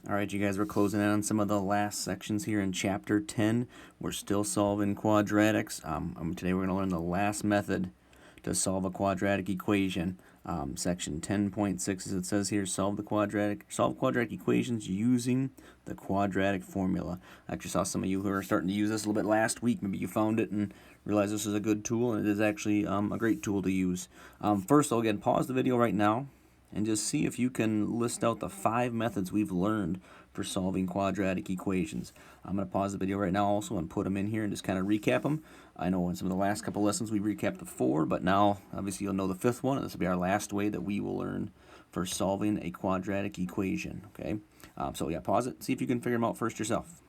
All right, you guys, we're closing in on some of the last sections here in Chapter 10. We're still solving quadratics. Today we're going to learn the last method to solve a quadratic equation. Section 10.6, as it says here, solve quadratic equations using the quadratic formula. I actually saw some of you who are starting to use this a little bit last week. Maybe you found it and realized this is a good tool, and it is actually a great tool to use. First, I'll again pause the video right now and just see if you can list out the 5 methods we've learned for solving quadratic equations. I'm going to pause the video right now also and put them in here and just kind of recap them. I know in some of the last couple lessons we recapped the 4, but now obviously you'll know the 5th one, and this will be our last way that we will learn for solving a quadratic equation. Okay, so yeah, pause it, see if you can figure them out first yourself.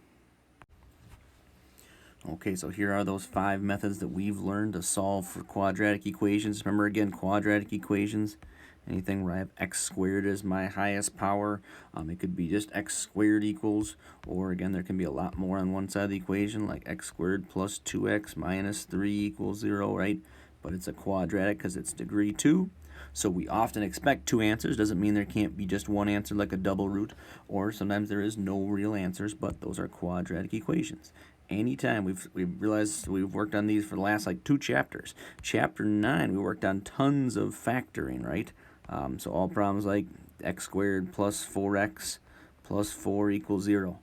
Okay, so here are those 5 methods that we've learned to solve for quadratic equations. Remember again, quadratic equations, anything where I have x squared as my highest power. It could be just x squared equals, or again, there can be a lot more on one side of the equation, like x squared plus 2x minus 3 equals 0, right? But it's a quadratic because it's degree 2. So we often expect 2 answers. Doesn't mean there can't be just one answer like a double root, or sometimes there is no real answers, but those are quadratic equations. Anytime we've realized we've worked on these for the last like 2 chapters. Chapter 9, we worked on tons of factoring, right? So all problems like x squared plus 4x plus 4 equals 0.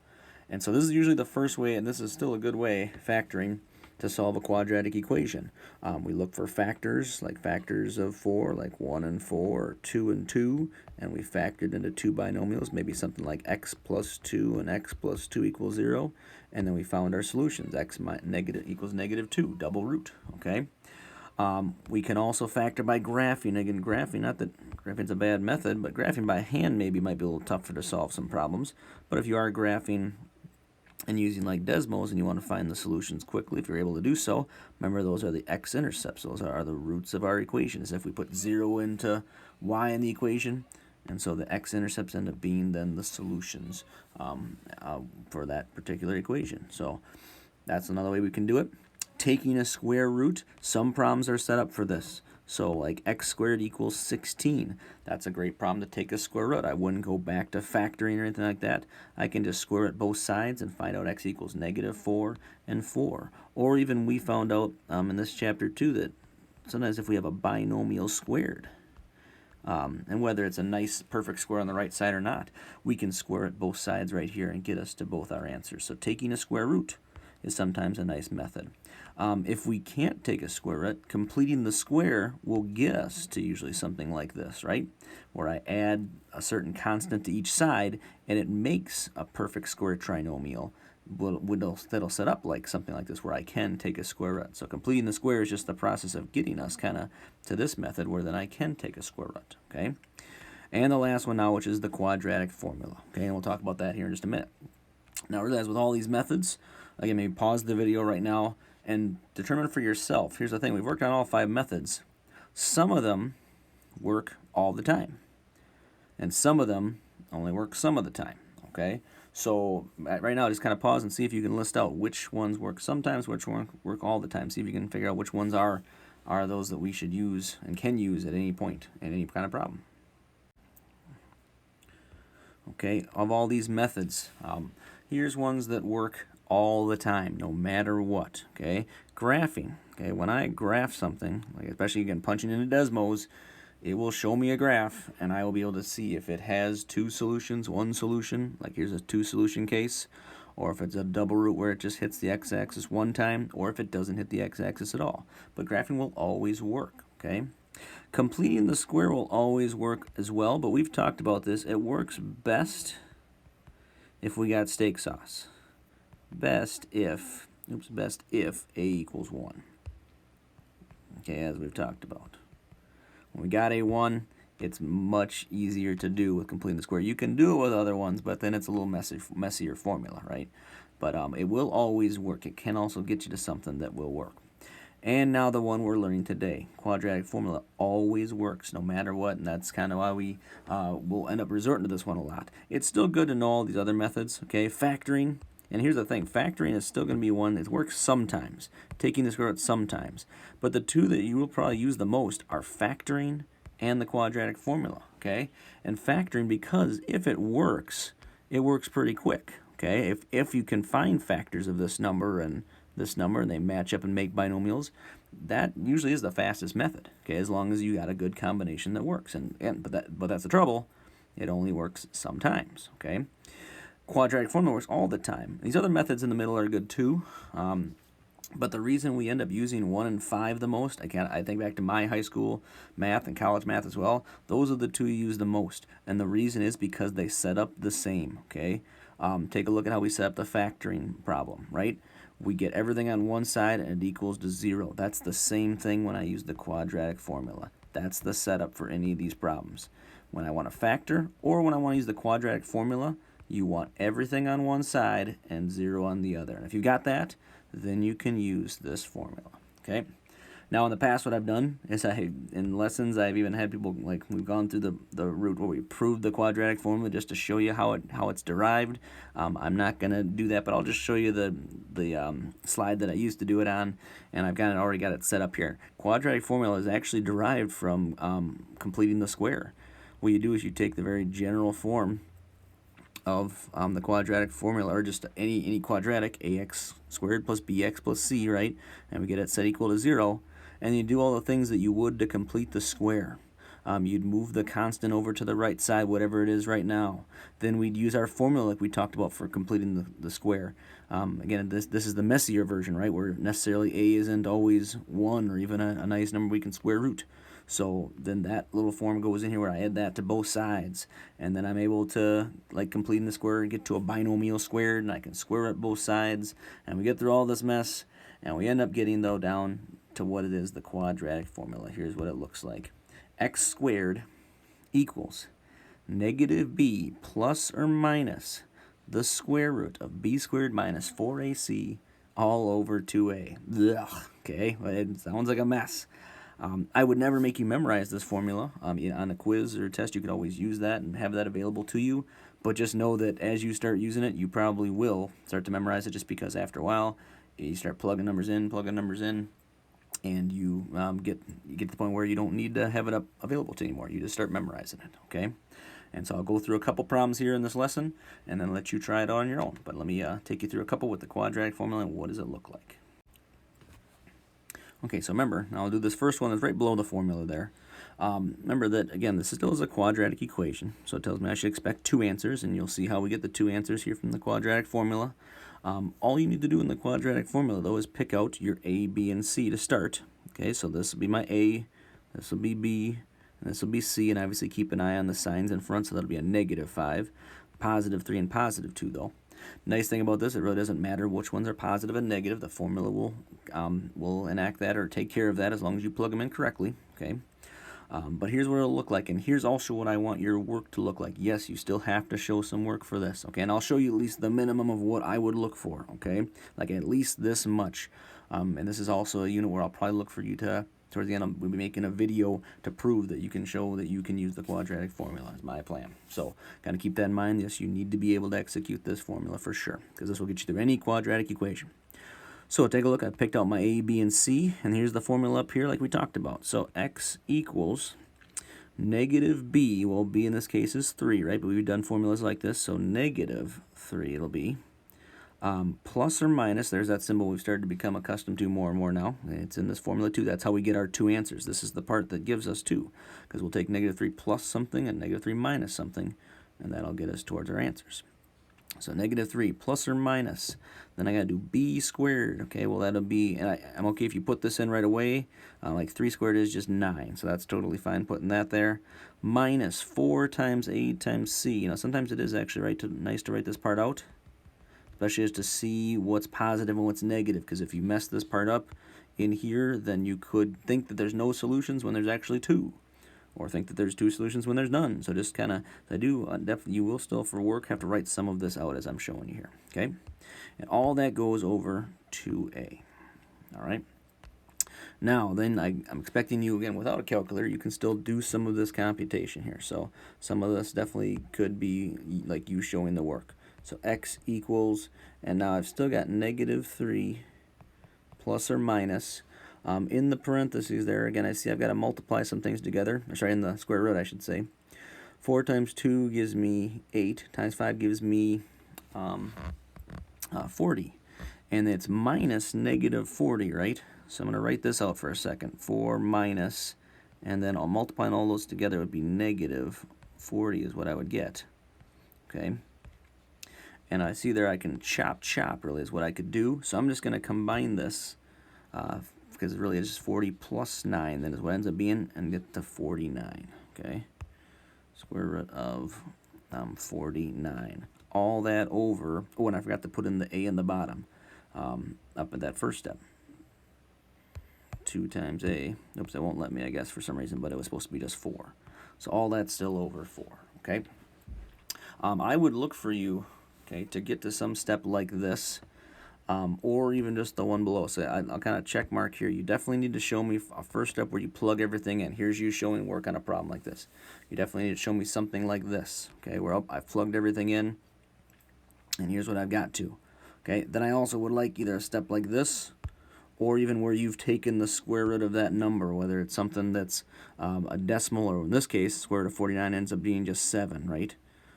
And so this is usually the first way, and this is still a good way, factoring, to solve a quadratic equation. We look for factors, like factors of 4, like 1 and 4, or 2 and 2, and we factored into 2 binomials, maybe something like x plus 2 and x plus 2 equals 0, and then we found our solutions, x equals negative 2, double root, okay? We can also factor by graphing. Again, graphing, not that graphing's a bad method, but graphing by hand maybe might be a little tougher to solve some problems. But if you are graphing and using like Desmos and you want to find the solutions quickly, if you're able to do so, remember those are the x-intercepts. Those are the roots of our equation. As if we put 0 into y in the equation, and so the x-intercepts end up being then the solutions for that particular equation. So that's another way we can do it. Taking a square root, some problems are set up for this. So like x squared equals 16. That's a great problem to take a square root. I wouldn't go back to factoring or anything like that. I can just square root both sides and find out x equals negative 4 and 4. Or even we found out in this chapter 2 that sometimes if we have a binomial squared, and whether it's a nice perfect square on the right side or not, we can square root both sides right here and get us to both our answers. So taking a square root is sometimes a nice method. If we can't take a square root, completing the square will get us to usually something like this, right? Where I add a certain constant to each side, and it makes a perfect square trinomial. That'll set up like something like this where I can take a square root. So completing the square is just the process of getting us kind of to this method where then I can take a square root, okay? And the last one now, which is the quadratic formula, okay? And we'll talk about that here in just a minute. Now realize with all these methods, again, maybe pause the video right now and determine for yourself. Here's the thing, we've worked on all 5 methods. Some of them work all the time, and some of them only work some of the time, okay? So right now, just kind of pause and see if you can list out which ones work sometimes, which ones work all the time. See if you can figure out which ones are those that we should use and can use at any point in any kind of problem. Okay, of all these methods, here's ones that work all the time, no matter what, okay? Graphing, okay? When I graph something, like especially again punching into Desmos, it will show me a graph, and I will be able to see if it has 2 solutions, 1 solution, like here's a 2 solution case, or if it's a double root where it just hits the x-axis 1 time, or if it doesn't hit the x-axis at all. But graphing will always work, okay? Completing the square will always work as well, but we've talked about this. It works best if we got steak sauce. Best if a equals 1. Okay, as we've talked about. When we got a 1, it's much easier to do with completing the square. You can do it with other ones, but then it's a little messier formula, right? But it will always work. It can also get you to something that will work. And now the one we're learning today, quadratic formula, always works no matter what, and that's kind of why we will end up resorting to this one a lot. It's still good to know all these other methods, okay? Factoring, and here's the thing, factoring is still going to be one that works sometimes, taking the square root sometimes. But the 2 that you will probably use the most are factoring and the quadratic formula, okay? And factoring, because if it works, it works pretty quick. Okay, if you can find factors of this number and they match up and make binomials, that usually is the fastest method. Okay, as long as you got a good combination that works. But that's the trouble. It only works sometimes. Okay, quadratic formula works all the time. These other methods in the middle are good too. But the reason we end up using 1 and 5 the most, I think back to my high school math and college math as well, those are the two you use the most. And the reason is because they set up the same, okay? Take a look at how we set up the factoring problem, right? We get everything on one side and it equals to 0. That's the same thing when I use the quadratic formula. That's the setup for any of these problems. When I want to factor or when I want to use the quadratic formula, you want everything on one side and 0 on the other. And if you got that, then you can use this formula. Okay. Now in the past, what I've done is in lessons I've even had people, like, we've gone through the route where we proved the quadratic formula just to show you how it's derived. I'm not gonna do that, but I'll just show you the slide that I used to do it on, and I've already got it set up here. Quadratic formula is actually derived from completing the square. What you do is you take the very general form of the quadratic formula, or just any quadratic, ax squared plus bx plus c, right? And we get it set equal to 0. And you do all the things that you would to complete the square. You'd move the constant over to the right side, whatever it is right now. Then we'd use our formula like we talked about for completing the square. Again, this is the messier version, right? Where necessarily a isn't always 1 or even a nice number we can square root. So then that little form goes in here where I add that to both sides, and then I'm able to, like, completing the square and get to a binomial squared, and I can square up both sides, and we get through all this mess, and we end up getting, though, down to what it is, the quadratic formula. Here's what it looks like. X squared equals negative b plus or minus the square root of b squared minus 4ac all over 2a. Ugh, okay, it sounds like a mess. I would never make you memorize this formula. On a quiz or test, you could always use that and have that available to you. But just know that as you start using it, you probably will start to memorize it, just because after a while, you start plugging numbers in, and you get to the point where you don't need to have it available to you anymore. You just start memorizing it, okay? And so I'll go through a couple problems here in this lesson and then let you try it out on your own. But let me take you through a couple with the quadratic formula and what does it look like. Okay, so remember, now I'll do this first one that's right below the formula there. Remember that, again, this still is a quadratic equation, so it tells me I should expect 2 answers, and you'll see how we get the 2 answers here from the quadratic formula. All you need to do in the quadratic formula, though, is pick out your a, b, and c to start. Okay, so this will be my a, this will be b, and this will be c, and obviously keep an eye on the signs in front, so that'll be a -5, +3, and +2, though. Nice thing about this, it really doesn't matter which ones are positive and negative. The formula will enact that or take care of that as long as you plug them in correctly. Okay, but here's what it'll look like, and here's also what I want your work to look like. Yes, you still have to show some work for this. Okay, and I'll show you at least the minimum of what I would look for. Okay, like at least this much. And this is also a unit where I'll probably look for you to, towards the end, we'll be making a video to prove that you can show that you can use the quadratic formula, is my plan. So kind of keep that in mind. Yes, you need to be able to execute this formula for sure, because this will get you through any quadratic equation. So take a look. I picked out my a, b, and c, and here's the formula up here like we talked about. So x equals negative b, well, b in this case is 3, right? But we've done formulas like this, so -3 it'll be. Plus or minus, there's that symbol we've started to become accustomed to more and more now. It's in this formula too. That's how we get our 2 answers. This is the part that gives us 2, because we'll take -3 plus something and -3 minus something, and that'll get us towards our answers. So -3 plus or minus, then I gotta do b squared. Okay, well that'll be, and I'm okay if you put this in right away, like 3 squared is just 9, so that's totally fine putting that there. Minus 4 times a times c. You know, sometimes it is actually nice to write this part out, especially just to see what's positive and what's negative, because if you mess this part up in here, then you could think that there's no solutions when there's actually 2, or think that there's 2 solutions when there's none. So just kind of, definitely, you will still for work have to write some of this out as I'm showing you here, okay? And all that goes over 2a, all right? Now, then I'm expecting you, again, without a calculator, you can still do some of this computation here. So some of this definitely could be like you showing the work. So x equals, and now I've still got -3 plus or minus. In the parentheses there, again, I see I've got to multiply some things together. Sorry, in the square root, I should say. 4 times 2 gives me 8, times 5 gives me 40. And it's minus negative 40, right? So I'm going to write this out for a second. 4 minus, and then I'll multiply all those together. It would be negative 40 is what I would get. Okay? And I see there I can chop really is what I could do. So I'm just going to combine this because really it's just 40 plus 9. That is what ends up being, and get to 49. Okay? Square root of 49. All that over, oh, and I forgot to put in the a in the bottom up at that first step. 2 times a, oops, it won't let me, I guess, for some reason, but it was supposed to be just 4. So all that's still over 4, okay? I would look for you, okay, to get to some step like this, or even just the one below. So I'll kind of check mark here. You definitely need to show me a first step where you plug everything in. Here's you showing work on a problem like this. You definitely need to show me something like this, okay, where I've plugged everything in, and here's what I've got to. Okay, then I also would like either a step like this, or even where you've taken the square root of that number, whether it's something that's a decimal, or in this case, square root of 49 ends up being just 7, right?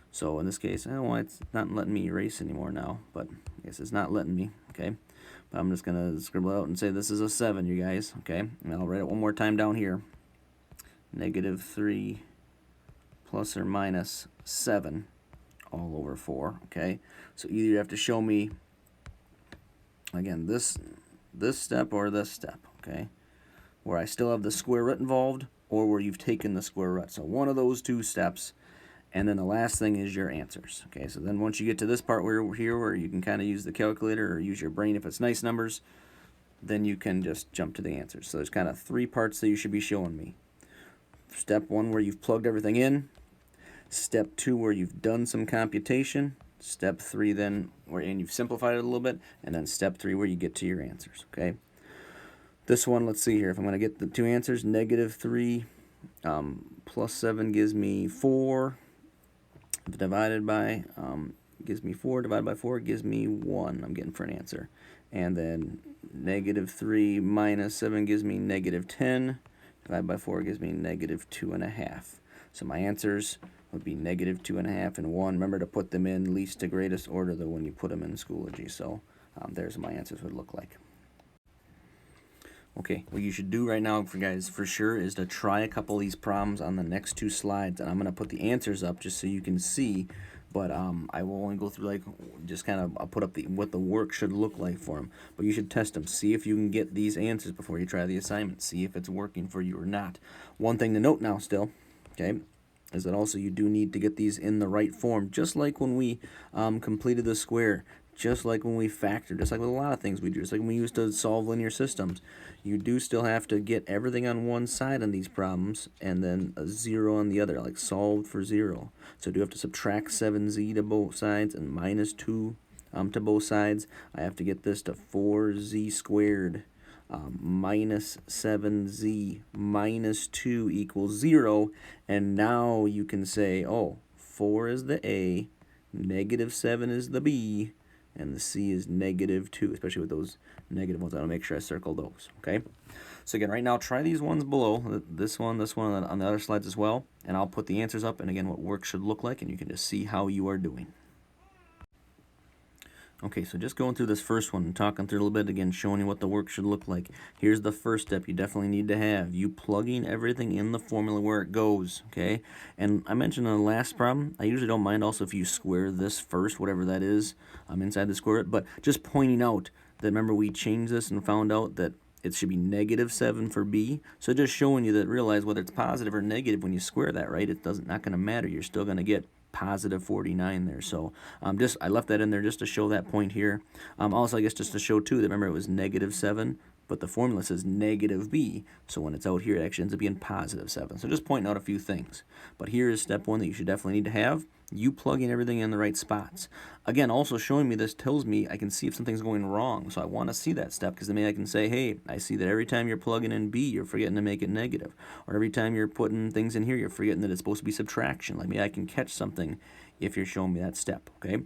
So in this case, I don't know why it's not letting me erase anymore now, but I guess it's not letting me, okay? But I'm just going to scribble out and say this is a 7, you guys, okay? And I'll write it one more time down here. Negative 3 plus or minus 7 all over 4, okay? So either you have to show me, again, this step or this step, okay, where I still have the square root involved, or where you've taken the square root. So one of those two steps, and then the last thing is your answers. Okay, so then once you get to this part where you can kind of use the calculator or use your brain if it's nice numbers, then you can just jump to the answers. So there's kind of 3 parts that you should be showing me. Step 1 where you've plugged everything in. Step 2 where you've done some computation. Step 3 then, and you've simplified it a little bit, and then step 3 where you get to your answers, okay? This one, let's see here. If I'm going to get the 2 answers, negative 3 plus 7 gives me 4. Divided by, gives me 4. Divided by 4 gives me 1. I'm getting for an answer. And then negative 3 minus 7 gives me negative 10. Divided by 4 gives me negative 2.5. So my answers would be negative 2.5 and 1. Remember to put them in least to greatest order though when you put them in Schoology. So there's what my answers would look like. Okay, what you should do right now, for sure, is to try a couple of these problems on the next 2 slides. And I'm going to put the answers up just so you can see. But I will only go through, like, just kind of, I'll put up what the work should look like for them. But you should test them. See if you can get these answers before you try the assignment. See if it's working for you or not. One thing to note now still, okay, is that also you do need to get these in the right form, just like when we completed the square, just like when we factored, just like with a lot of things we do, just like when we used to solve linear systems. You do still have to get everything on one side on these problems and then a 0 on the other, like solved for 0. So I do have to subtract 7z to both sides and minus 2 to both sides. I have to get this to 4z squared minus 7z minus 2 equals 0. And now you can say, oh, 4 is the A, negative 7 is the B, and the C is negative 2, especially with those negative ones. I'll make sure I circle those, okay? So again, right now, try these ones below, this one, and on the other slides as well, and I'll put the answers up, and again, what work should look like, and you can just see how you are doing. Okay, so just going through this first one and talking through a little bit again, showing you what the work should look like. Here's the first step you definitely need to have. You plugging everything in the formula where it goes, okay? And I mentioned in the last problem, I usually don't mind also if you square this first, whatever that is, inside the square root, but just pointing out that, remember, we changed this and found out that it should be negative 7 for B. So just showing you that, realize whether it's positive or negative when you square that, right? Not going to matter. You're still going to get positive 49 there. So I left that in there just to show that point here. Also, I guess just to show too that, remember, it was negative 7, but the formula says negative B. So when it's out here, it actually ends up being positive 7. So just pointing out a few things. But here is step 1 that you should definitely need to have. You plugging everything in the right spots. Again, also showing me this tells me I can see if something's going wrong. So I want to see that step, because then maybe I can say, hey, I see that every time you're plugging in B, you're forgetting to make it negative. Or every time you're putting things in here, you're forgetting that it's supposed to be subtraction. Like, maybe I can catch something if you're showing me that step, okay?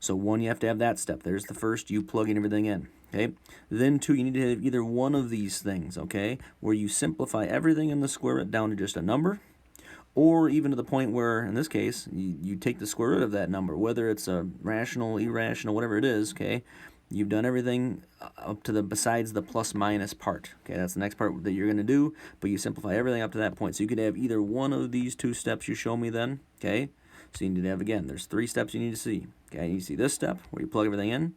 So 1, you have to have that step. There's the first, you plugging everything in, okay? Then 2, you need to have either one of these things, okay, where you simplify everything in the square root down to just a number, or even to the point where, in this case, you take the square root of that number, whether it's a rational, irrational, whatever it is, okay? You've done everything up to the besides the plus minus part. Okay, that's the next part that you're going to do, but you simplify everything up to that point. So you could have either one of these two steps you show me then, okay? So you need to have, again, there's 3 steps you need to see. Okay, you see this step where you plug everything in,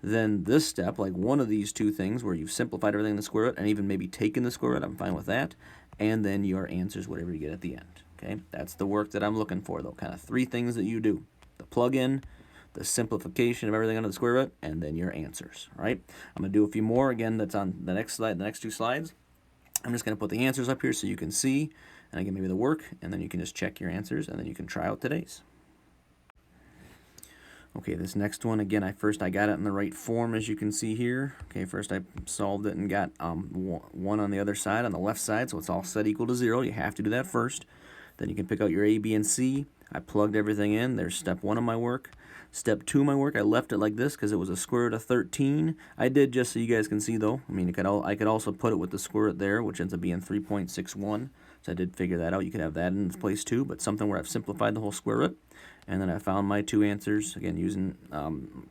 then this step, like one of these 2 things where you've simplified everything in the square root and even maybe taken the square root, I'm fine with that, and then your answers, whatever you get at the end. Okay, that's the work that I'm looking for, though. Kind of 3 things that you do: the plug-in, the simplification of everything under the square root, and then your answers. All right, I'm going to do a few more. Again, that's on the next slide, the next 2 slides. I'm just going to put the answers up here so you can see, and again, maybe the work, and then you can just check your answers, and then you can try out today's. Okay, this next one, again, I got it in the right form, as you can see here. Okay, first I solved it and got 1 on the other side, on the left side, so it's all set equal to 0. You have to do that first. Then you can pick out your A, B, and C. I plugged everything in. There's step 1 of my work. Step 2 of my work, I left it like this because it was a square root of 13. I did just so you guys can see, though. I mean, I could also put it with the square root there, which ends up being 3.61. So I did figure that out. You could have that in its place too, but something where I've simplified the whole square root. And then I found my 2 answers, again, using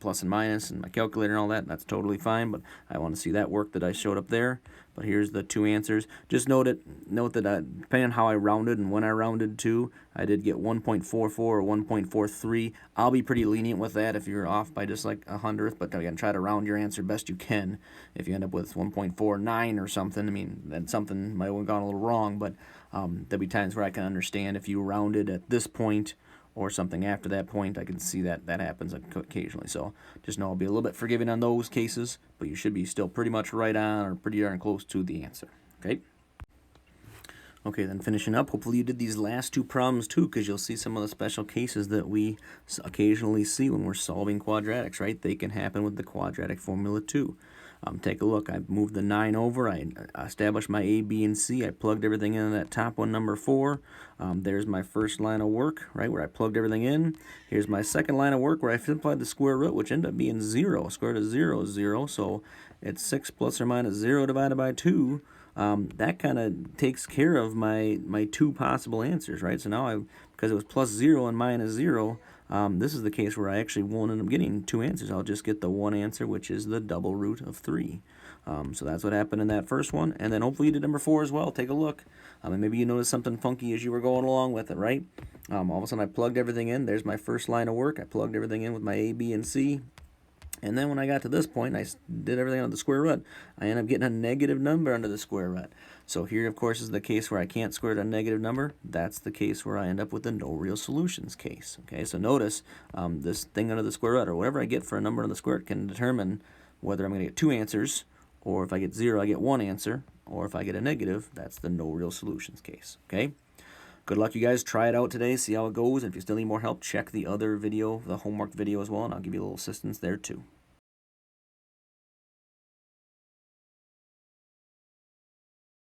plus and minus and my calculator and all that. That's totally fine, but I want to see that work that I showed up there. But here's the 2 answers. Just note that depending on how I rounded and when I rounded to, I did get 1.44 or 1.43. I'll be pretty lenient with that if you're off by just like 100th, but again, try to round your answer best you can. If you end up with 1.49 or something, I mean, then something might have gone a little wrong, but there'll be times where I can understand if you rounded at this point or something after that point. I can see that happens occasionally. So just know I'll be a little bit forgiving on those cases, but you should be still pretty much right on or pretty darn close to the answer. Okay? Okay, then finishing up, hopefully you did these last 2 problems too, because you'll see some of the special cases that we occasionally see when we're solving quadratics, right? They can happen with the quadratic formula too. Take a look. I moved the 9 over. I established my A, B, and C. I plugged everything in that top one, number 4. There's my first line of work, right, where I plugged everything in. Here's my second line of work where I simplified the square root, which ended up being 0. Square root of 0 is 0, so it's 6 plus or minus 0 divided by 2. That kind of takes care of my 2 possible answers, right? So now because it was plus 0 and minus 0, this is the case where I actually won't end up getting 2 answers. I'll just get the 1 answer, which is the double root of 3. So that's what happened in that first one. And then hopefully you did number 4 as well. Take a look. And maybe you noticed something funky as you were going along with it, right? All of a sudden I plugged everything in. There's my first line of work. I plugged everything in with my A, B, and C. And then when I got to this point, I did everything under the square root. I ended up getting a negative number under the square root. So here, of course, is the case where I can't square root a negative number. That's the case where I end up with the no real solutions case. Okay, so notice this thing under the square root, or whatever I get for a number under the square root, can determine whether I'm going to get 2 answers, or if I get 0, I get 1 answer, or if I get a negative, that's the no real solutions case. Okay? Good luck, you guys. Try it out today. See how it goes. And if you still need more help, check the other video, the homework video as well, and I'll give you a little assistance there too.